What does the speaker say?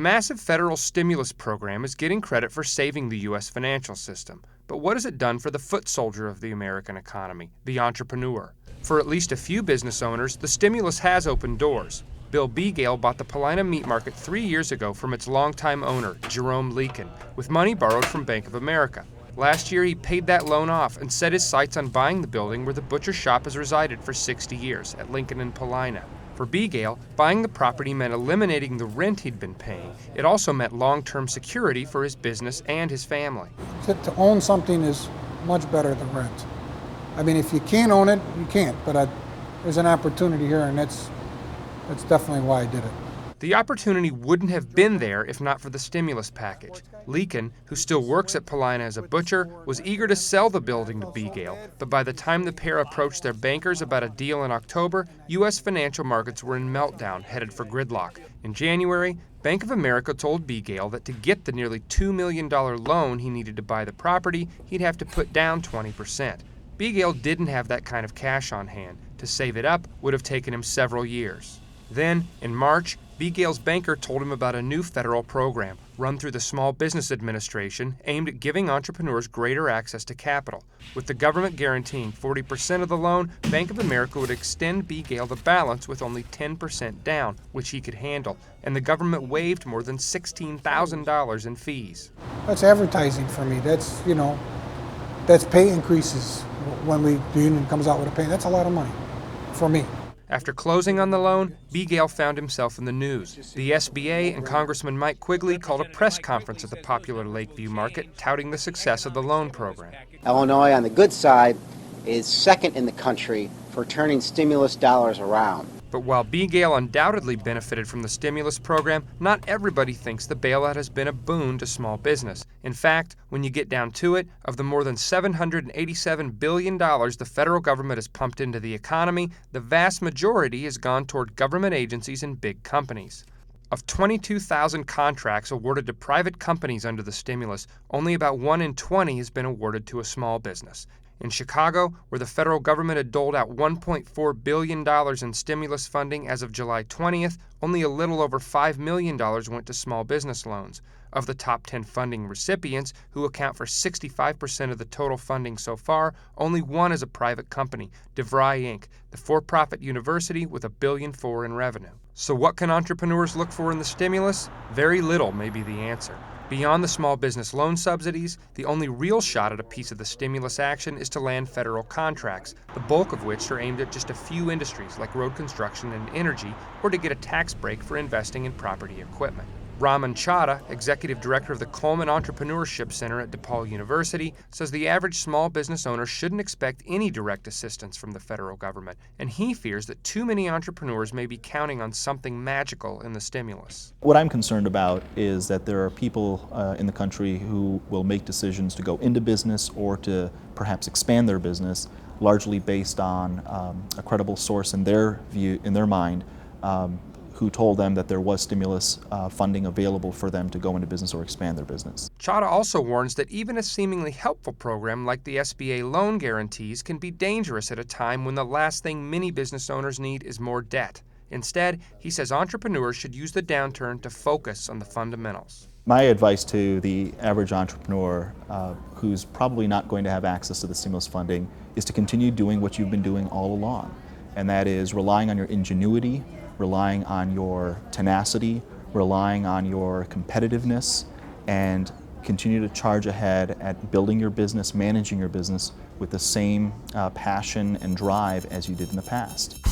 massive federal stimulus program is getting credit for saving the U.S. financial system. But what has it done for the foot soldier of the American economy, the entrepreneur? For at least a few business owners, the stimulus has opened doors. Bill Begale bought the Paulina Meat Market 3 years ago from its longtime owner, Jerome Leakin, with money borrowed from Bank of America. Last year, he paid that loan off and set his sights on buying the building where the butcher shop has resided for 60 years, at Lincoln and Paulina. For Begale, buying the property meant eliminating the rent he'd been paying. It also meant long-term security for his business and his family. To own something is much better than rent. I mean, if you can't own it, you can't, but there's an opportunity here, and that's definitely why I did it. The opportunity wouldn't have been there if not for the stimulus package. Leakin, who still works at Paulina as a butcher, was eager to sell the building to Begale, but by the time the pair approached their bankers about a deal in October, U.S. financial markets were in meltdown, headed for gridlock. In January, Bank of America told Begale that to get the nearly $2 million loan he needed to buy the property, he'd have to put down 20%. Begale didn't have that kind of cash on hand. To save it up would have taken him several years. Then, in March, Begale's banker told him about a new federal program run through the Small Business Administration aimed at giving entrepreneurs greater access to capital. With the government guaranteeing 40% of the loan, Bank of America would extend Begale the balance with only 10% down, which he could handle, and the government waived more than $16,000 in fees. That's advertising for me. That's pay increases when the union comes out with a pay. That's a lot of money for me. After closing on the loan, Begale found himself in the news. The SBA and Congressman Mike Quigley called a press conference at the popular Lakeview Market, touting the success of the loan program. Illinois, on the good side, is second in the country for turning stimulus dollars around. But while Begale undoubtedly benefited from the stimulus program, not everybody thinks the bailout has been a boon to small business. In fact, when you get down to it, of the more than $787 billion the federal government has pumped into the economy, the vast majority has gone toward government agencies and big companies. Of 22,000 contracts awarded to private companies under the stimulus, only about 1 in 20 has been awarded to a small business. In Chicago, where the federal government had doled out $1.4 billion in stimulus funding as of July 20th, only a little over $5 million went to small business loans. Of the top 10 funding recipients, who account for 65% of the total funding so far, only one is a private company, DeVry Inc., the for-profit university with $1.4 billion in revenue. So what can entrepreneurs look for in the stimulus? Very little may be the answer. Beyond the small business loan subsidies, the only real shot at a piece of the stimulus action is to land federal contracts, the bulk of which are aimed at just a few industries like road construction and energy, or to get a tax break for investing in property equipment. Raman Chadha, executive director of the Coleman Entrepreneurship Center at DePaul University, says the average small business owner shouldn't expect any direct assistance from the federal government, and he fears that too many entrepreneurs may be counting on something magical in the stimulus. What I'm concerned about is that there are people in the country who will make decisions to go into business or to perhaps expand their business, largely based on a credible source in their view, in their mind, who told them that there was stimulus funding available for them to go into business or expand their business. Chadha also warns that even a seemingly helpful program like the SBA loan guarantees can be dangerous at a time when the last thing many business owners need is more debt. Instead, he says entrepreneurs should use the downturn to focus on the fundamentals. My advice to the average entrepreneur who's probably not going to have access to the stimulus funding is to continue doing what you've been doing all along, and that is relying on your ingenuity, relying on your tenacity, relying on your competitiveness, and continue to charge ahead at building your business, managing your business with the same passion and drive as you did in the past.